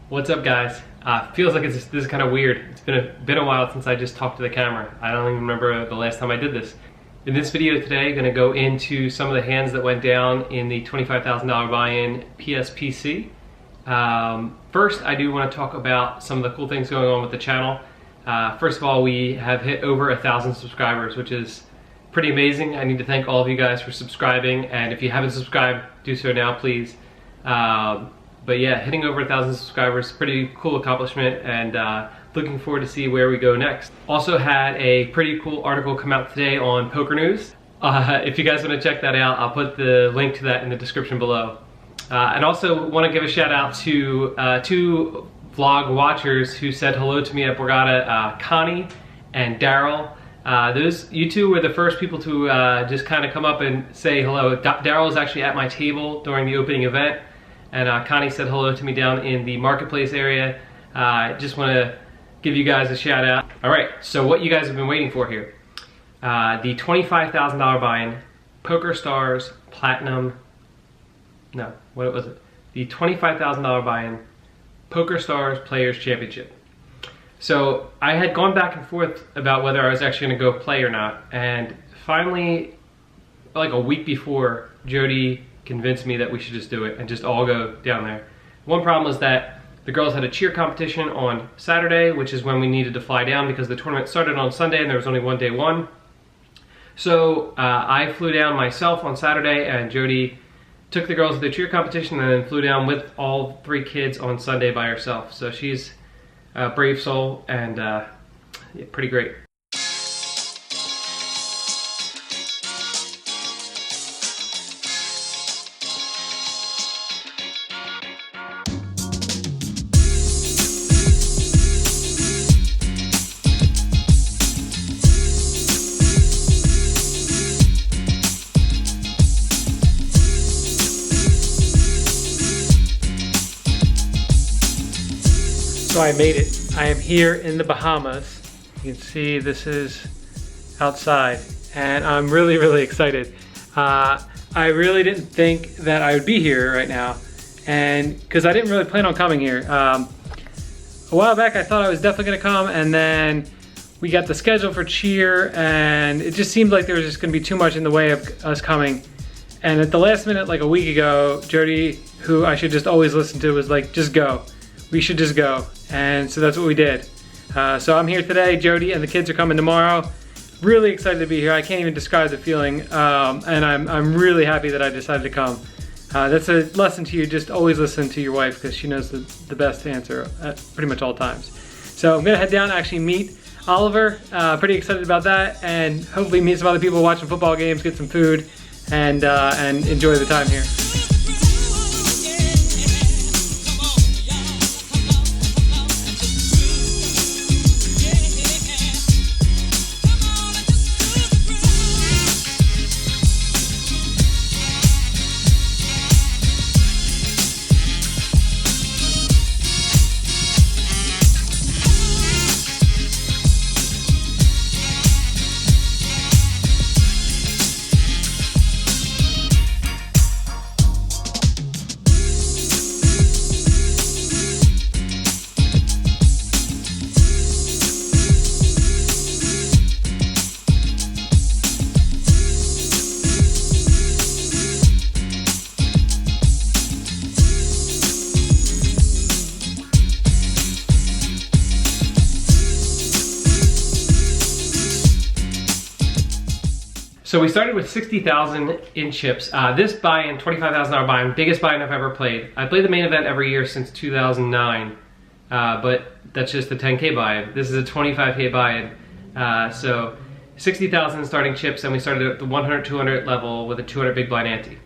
What's up, guys? Feels like this is kind of weird. It's been a while since I just talked to the camera. I don't even remember the last time I did this. In this video today, I'm going to go into some of the hands that went down in the $25,000 buy-in PSPC. First, I do want to talk about some of the cool things going on with the channel. First of all, we have hit over 1,000 subscribers, which is pretty amazing. I need to thank all of you guys for subscribing, and if you haven't subscribed, do so now, please. But yeah, hitting over 1,000 subscribers, pretty cool accomplishment, and looking forward to see where we go next. Also had a pretty cool article come out today on Poker News. If you guys want to check that out, I'll put the link to that in the description below. And also want to give a shout out to two vlog watchers who said hello to me at Borgata, Connie and Daryl. You two were the first people to just kind of come up and say hello. Daryl was actually at my table during the opening event, and Connie said hello to me down in the marketplace area. Just want to give you guys a shout out. All right, so what you guys have been waiting for here. The $25,000 buy-in, PokerStars Platinum, no, what was it? The $25,000 buy-in, PokerStars Players Championship. So I had gone back and forth about whether I was actually gonna go play or not, and finally, like a week before, Jody convinced me that we should just do it and just all go down there. One problem was that the girls had a cheer competition on Saturday, which is when we needed to fly down because the tournament started on Sunday and there was only one day one. So I flew down myself on Saturday, and Jody took the girls to the cheer competition and then flew down with all 3 kids on Sunday by herself. So she's a brave soul, and yeah, pretty great. So I made it. I am here in the Bahamas. You can see this is outside, and I'm really excited. I really didn't think that I would be here right now, and because I didn't really plan on coming here. A while back I thought I was definitely gonna come, and then we got the schedule for cheer, and it just seemed like there was just gonna be too much in the way of us coming. And at the last minute, like a week ago, Jody, who I should just always listen to, was like, just go. We should just go. And so that's what we did. So I'm here today. Jody and the kids are coming tomorrow. Really excited to be here. I can't even describe the feeling. And I'm really happy that I decided to come. That's a lesson to you. Just always listen to your wife, because she knows the best answer at pretty much all times. So I'm gonna head down and actually meet Oliver. Pretty excited about that, and hopefully meet some other people watching football games, get some food, and enjoy the time here. So we started with 60,000 in chips. This buy-in, $25,000 buy-in, biggest buy-in I've ever played. I play the main event every year since 2009, but that's just the 10K buy-in. This is a 25K buy-in. So 60,000 starting chips, and we started at the 100, 200 level with a 200 big blind ante.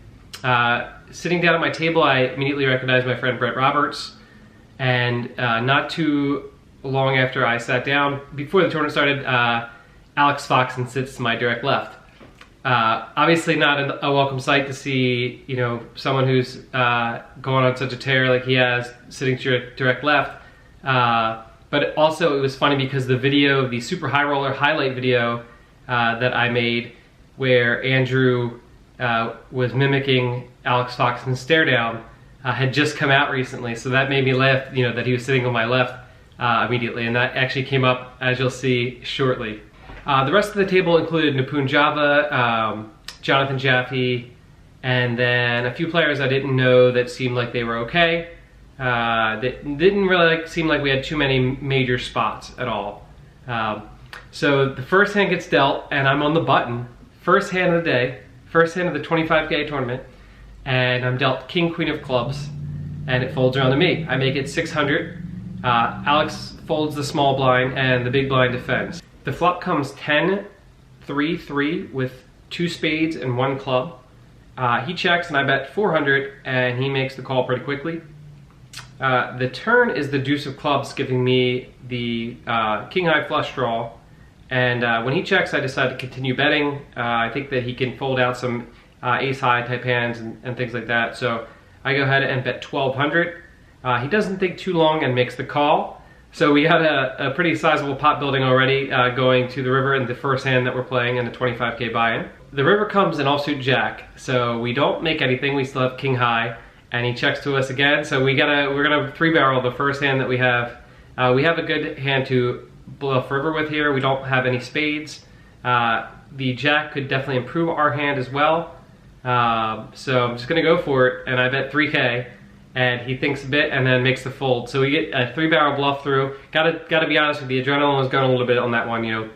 Sitting down at my table, I immediately recognized my friend Brett Roberts, and not too long after I sat down, before the tournament started, Alex Foxen sits to my direct left. Obviously not a welcome sight to see, you know, someone who's going on such a tear like he has sitting to your direct left. But also it was funny because the video, the super high roller highlight video that I made, where Andrew was mimicking Alex Foxen's stare down, had just come out recently, so that made me laugh, you know, that he was sitting on my left immediately, and that actually came up, as you'll see shortly. The rest of the table included Nipun Java, Jonathan Jaffe, and then a few players I didn't know that seemed like they were okay. That didn't really seem like we had too many major spots at all. So the first hand gets dealt, and I'm on the button. First hand of the day, first hand of the 25K tournament, and I'm dealt King Queen of clubs, and it folds around to me. I make it 600. Alex folds the small blind, and the big blind defends. The flop comes 10, 3, 3 with 2 spades and 1 club. He checks, and I bet 400, and he makes the call pretty quickly. The turn is the deuce of clubs, giving me the king high flush draw, and when he checks, I decide to continue betting. I think that he can fold out some ace high type hands and things like that, so I go ahead and bet 1200. He doesn't think too long and makes the call, so we have a pretty sizable pot building already going to the river in the first hand that we're playing in the 25K buy-in. The river comes in offsuit jack, so we don't make anything. We still have king high, and he checks to us again, so we're gonna 3-barrel the first hand that we have. We have a good hand to bluff river with here. We don't have any spades. The jack could definitely improve our hand as well. So I'm just gonna go for it, and I bet 3K, and he thinks a bit and then makes the fold. So we get a 3-barrel bluff through. Gotta be honest with you, the adrenaline was going a little bit on that one, you know,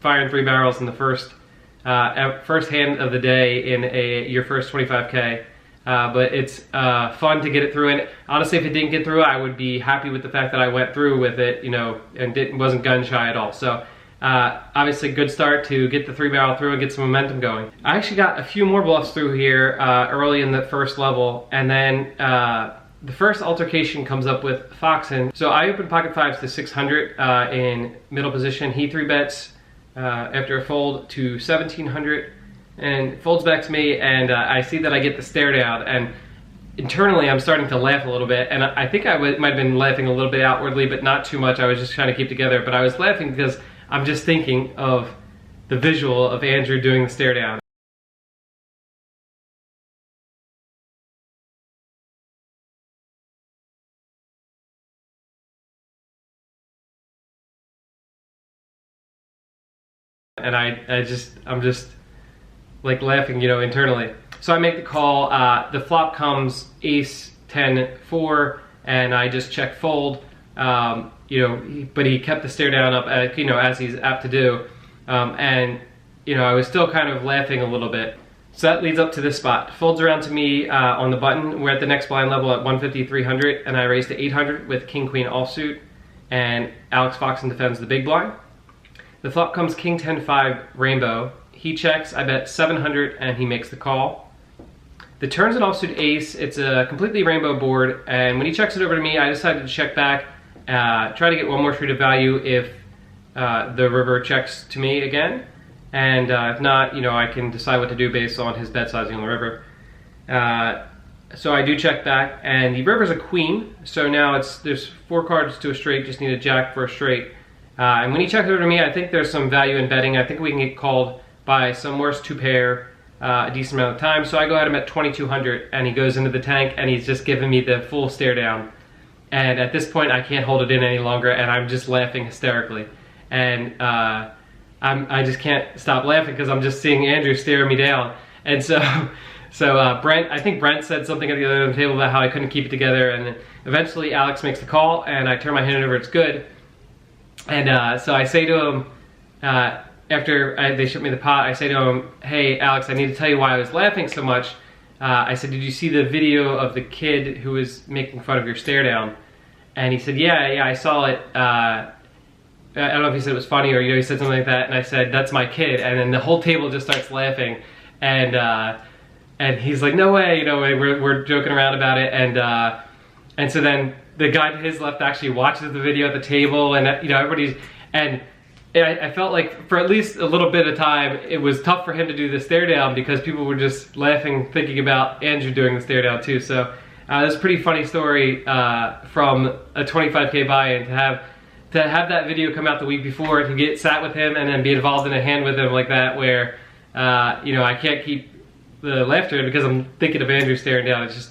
firing 3 barrels in the first hand of the day in your first 25K. But it's fun to get it through, and honestly, if it didn't get through, I would be happy with the fact that I went through with it, you know, and wasn't gun shy at all. So obviously, good start to get the 3-barrel through and get some momentum going. I actually got a few more bluffs through here early in the first level, and then the first altercation comes up with Foxen. So I open pocket fives to 600 in middle position. He 3-bets after a fold to 1700. And folds back to me, and I see that I get the stare down, and internally I'm starting to laugh a little bit, and I think I might have been laughing a little bit outwardly, but not too much. I was just trying to keep together, but I was laughing because I'm just thinking of the visual of Andrew doing the stare down. And I'm just like laughing, you know, internally. So I make the call, the flop comes ace, 10, 4, and I just check fold, you know, but he kept the stare down up, you know, as he's apt to do, and, you know, I was still kind of laughing a little bit. So that leads up to this spot. Folds around to me on the button. We're at the next blind level at 150, 300, and I raise to 800 with king, queen offsuit, and Alex Foxen defends the big blind. The flop comes king, 10, 5, rainbow. He checks, I bet 700, and he makes the call. The turn's an offsuit ace. It's a completely rainbow board, and when he checks it over to me, I decided to check back, try to get one more street of value if the river checks to me again, and if not, you know, I can decide what to do based on his bet sizing on the river. So I do check back, and the river's a queen, so now there's 4 cards to a straight, just need a jack for a straight. And when he checks over to me, I think there's some value in betting. I think we can get called by some worse 2-pair a decent amount of time. So I go at him at 2200, and he goes into the tank, and he's just giving me the full stare down. And at this point, I can't hold it in any longer, and I'm just laughing hysterically. And I just can't stop laughing because I'm just seeing Andrew stare me down. And so Brent, I think Brent said something at the other end of the table about how I couldn't keep it together, and then eventually Alex makes the call, and I turn my hand over, it's good. And so I say to him, after they ship me the pot, I say to him, hey Alex, I need to tell you why I was laughing so much. I said, did you see the video of the kid who was making fun of your stare down? And he said, yeah, I saw it. I don't know if he said it was funny or, you know, he said something like that, and I said, that's my kid. And then the whole table just starts laughing, and he's like, no way, you know, we're joking around about it, and so then the guy to his left actually watches the video at the table, and, you know, everybody's, and I felt like for at least a little bit of time, it was tough for him to do the stare down because people were just laughing, thinking about Andrew doing the stare down too. So that's a pretty funny story from a 25K buy-in to have that video come out the week before, to get sat with him and then be involved in a hand with him like that, where you know, I can't keep the laughter because I'm thinking of Andrew staring down. It's just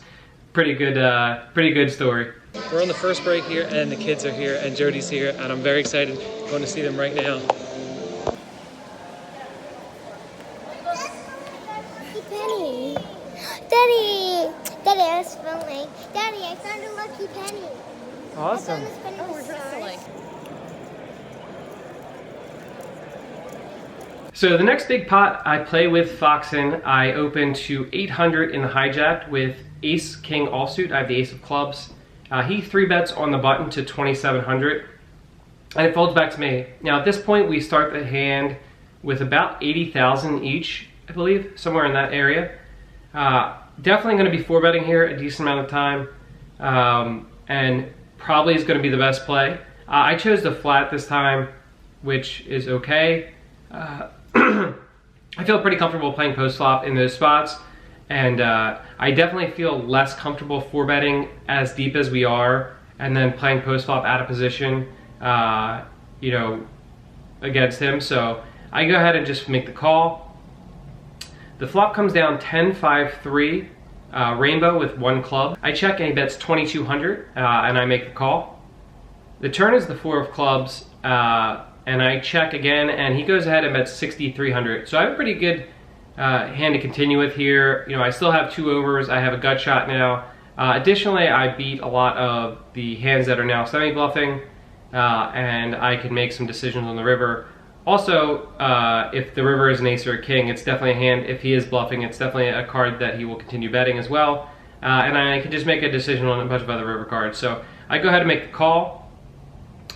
pretty good story. We're on the first break here, and the kids are here, and Jody's here, and I'm very excited going to see them right now. Penny. Daddy! Daddy, I was filming. Daddy, I found a lucky penny. Awesome. Oh, we're dressed alike. So the next big pot I play with Foxen, I open to 800 in the hijack with ace king offsuit. I have the ace of clubs. He 3-bets on the button to 2,700, and it folds back to me. Now at this point we start the hand with about 80,000 each, I believe, somewhere in that area. Definitely going to be 4-betting here a decent amount of time, and probably is going to be the best play. I chose the flat this time, which is okay. I feel pretty comfortable playing post flop in those spots, and I definitely feel less comfortable 4-betting as deep as we are, and then playing post flop out of position, you know, against him. So I go ahead and just make the call. The flop comes down 10-5-3, rainbow with 1 club. I check and he bets 2,200, and I make the call. The turn is the 4 of clubs, and I check again, and he goes ahead and bets 6,300. So I have a pretty good hand to continue with here. You know, I still have 2 overs. I have a gut shot now. Additionally, I beat a lot of the hands that are now semi-bluffing, and I can make some decisions on the river. Also, if the river is an ace or a king, it's definitely a hand. If he is bluffing, it's definitely a card that he will continue betting as well. And I can just make a decision on a bunch of other river cards. So I go ahead and make the call.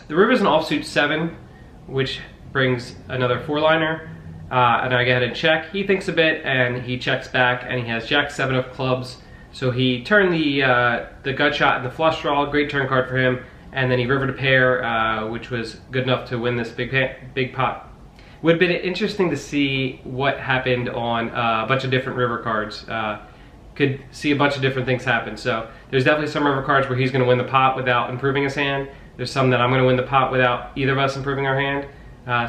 The river is an offsuit 7, which brings another 4-liner. And I go ahead and check. He thinks a bit, and he checks back, and he has Jack 7 of clubs. So he turned the gut shot and the flush draw, great turn card for him. And then he rivered a pair, which was good enough to win this big pot. Would have been interesting to see what happened on a bunch of different river cards. Could see a bunch of different things happen. So there's definitely some river cards where he's going to win the pot without improving his hand. There's some that I'm going to win the pot without either of us improving our hand.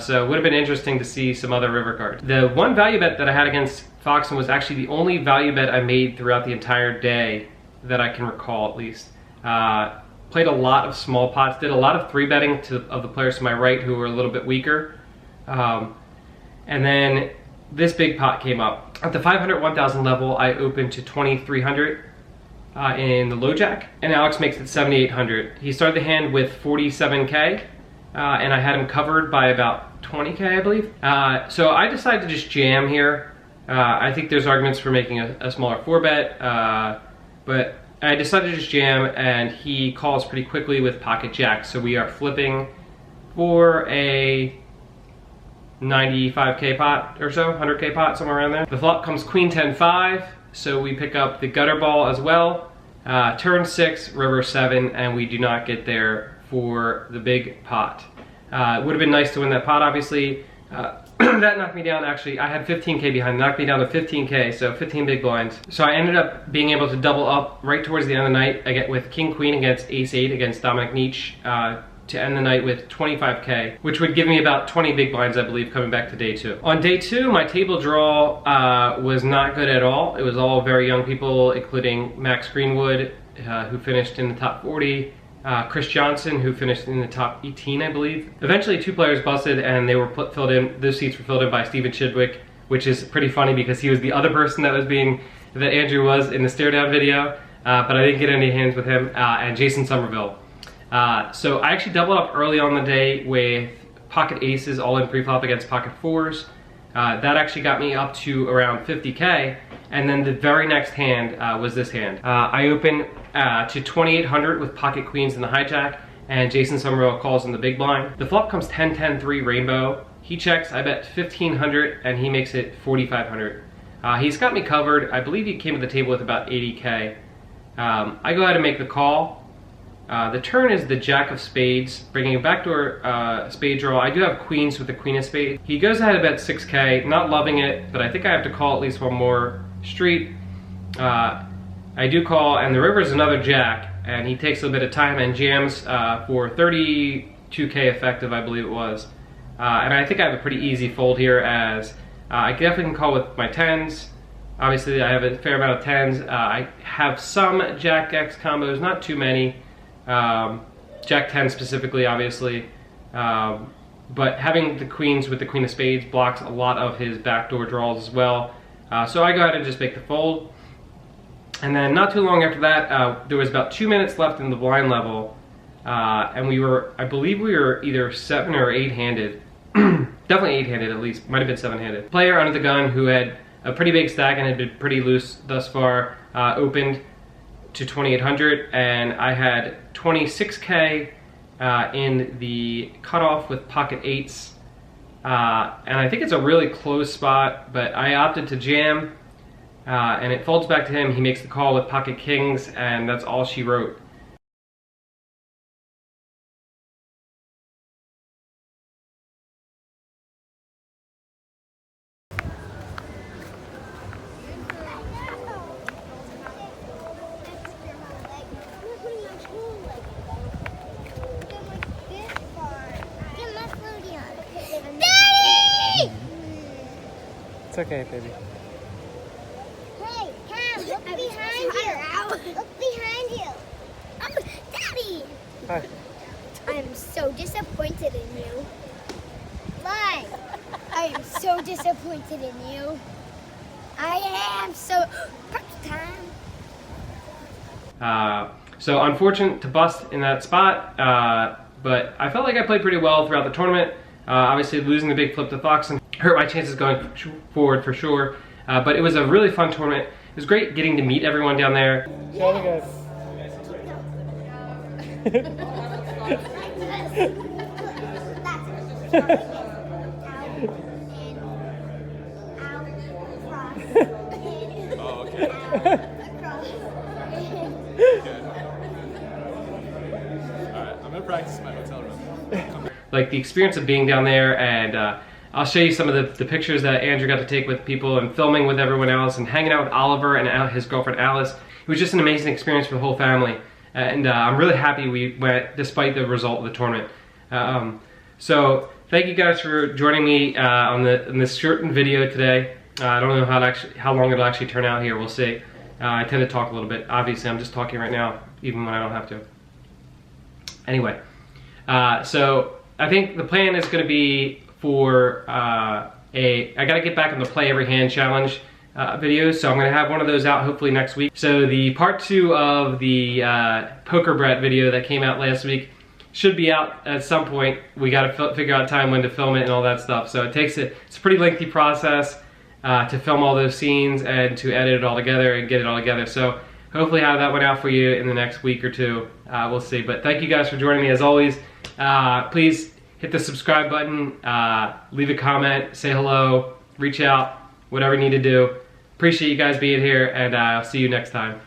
So it would have been interesting to see some other river cards. The one value bet that I had against Foxen was actually the only value bet I made throughout the entire day that I can recall, at least. Played a lot of small pots, did a lot of 3-betting of the players to my right who were a little bit weaker. And then this big pot came up. At the 500, 1,000 level, I opened to 2,300 in the low jack, and Alex makes it 7,800. He started the hand with 47K, and I had him covered by about 20K, I believe. So I decided to just jam here. I think there's arguments for making a smaller 4-bet, but I decided to just jam, and he calls pretty quickly with pocket jack. So we are flipping for a 95K pot or so, 100K pot, somewhere around there. The flop comes queen 10-5, so we pick up the gutter ball as well. Turn 6, river 7, and we do not get there for the big pot. It would have been nice to win that pot, obviously. That knocked me down, actually. I had 15K behind, knocked me down to 15K, so 15 big blinds. So I ended up being able to double up right towards the end of the night. I get with King Queen against Ace 8 against Dominic Nietzsche to end the night with 25K, which would give me about 20 big blinds, I believe, coming back to day 2. On day 2, my table draw was not good at all. It was all very young people, including Max Greenwood, who finished in the top 40, Chris Johnson, who finished in the top 18, I believe. Eventually 2 players busted, and they were filled in. Those seats were filled in by Steven Chidwick, which is pretty funny because he was the other person that Andrew was in the stare down video, but I didn't get any hands with him, and Jason Somerville. So I actually doubled up early on the day with pocket aces all in pre-flop against pocket 4s. That actually got me up to around 50K, and then the very next hand was this hand. I open to 2,800 with pocket queens in the hijack, and Jason Somerville calls in the big blind. The flop comes 10-10-3 rainbow. He checks, I bet 1,500, and he makes it 4,500. He's got me covered. I believe he came to the table with about 80K. I go ahead and make the call. The turn is the jack of spades, bringing a backdoor spade draw. I do have queens with the queen of spades. He goes ahead and bet 6K, not loving it, but I think I have to call at least one more street. I do call, and the river is another jack, and he takes a bit of time and jams for 32K effective, I believe it was. And I think I have a pretty easy fold here, as I definitely can call with my 10s, Obviously, I have a fair amount of 10s. I have some Jack X combos, not too many. Jack 10 specifically, obviously. But having the queens with the queen of spades blocks a lot of his backdoor draws as well. So I go ahead and just make the fold. And then not too long after that, there was about 2 minutes left in the blind level. And I believe we were either 7 or 8-handed. Definitely 8-handed at least, might have been 7-handed. Player under the gun who had a pretty big stack and had been pretty loose thus far, opened to 2,800, and I had 26K in the cutoff with pocket 8s. And I think it's a really close spot, but I opted to jam, and it folds back to him. He makes the call with pocket kings, and that's all she wrote. It's okay, baby. Hey, Cam, look behind you. Look behind you. Oh, Daddy. Hi. I am so disappointed in you. Why? I am so disappointed in you. I am so... Practice time. So unfortunate to bust in that spot, but I felt like I played pretty well throughout the tournament. Obviously losing the big flip to Foxen hurt my chances going forward for sure, but it was a really fun tournament. It was great getting to meet everyone down there. Show the guys. Oh, okay. Alright, I'm gonna practice in my hotel room. Like the experience of being down there, and I'll show you some of the pictures that Andrew got to take with people and filming with everyone else and hanging out with Oliver and his girlfriend Alice. It was just an amazing experience for the whole family, and I'm really happy we went despite the result of the tournament. So thank you guys for joining me on this shortened video today. I don't know how long it'll actually turn out here. We'll see. I tend to talk a little bit. Obviously, I'm just talking right now, even when I don't have to. Anyway, so I think the plan is going to be for I gotta get back on the play every hand challenge videos, so I'm gonna have one of those out hopefully next week. So the part 2 of the poker Brett video that came out last week should be out at some point. We gotta figure out time when to film it and all that stuff. So it's a pretty lengthy process to film all those scenes and to edit it all together and get it all together. So hopefully have that one out for you in the next week or two. We'll see. But thank you guys for joining me as always. Please hit the subscribe button, leave a comment, say hello, reach out, whatever you need to do. Appreciate you guys being here, and I'll see you next time.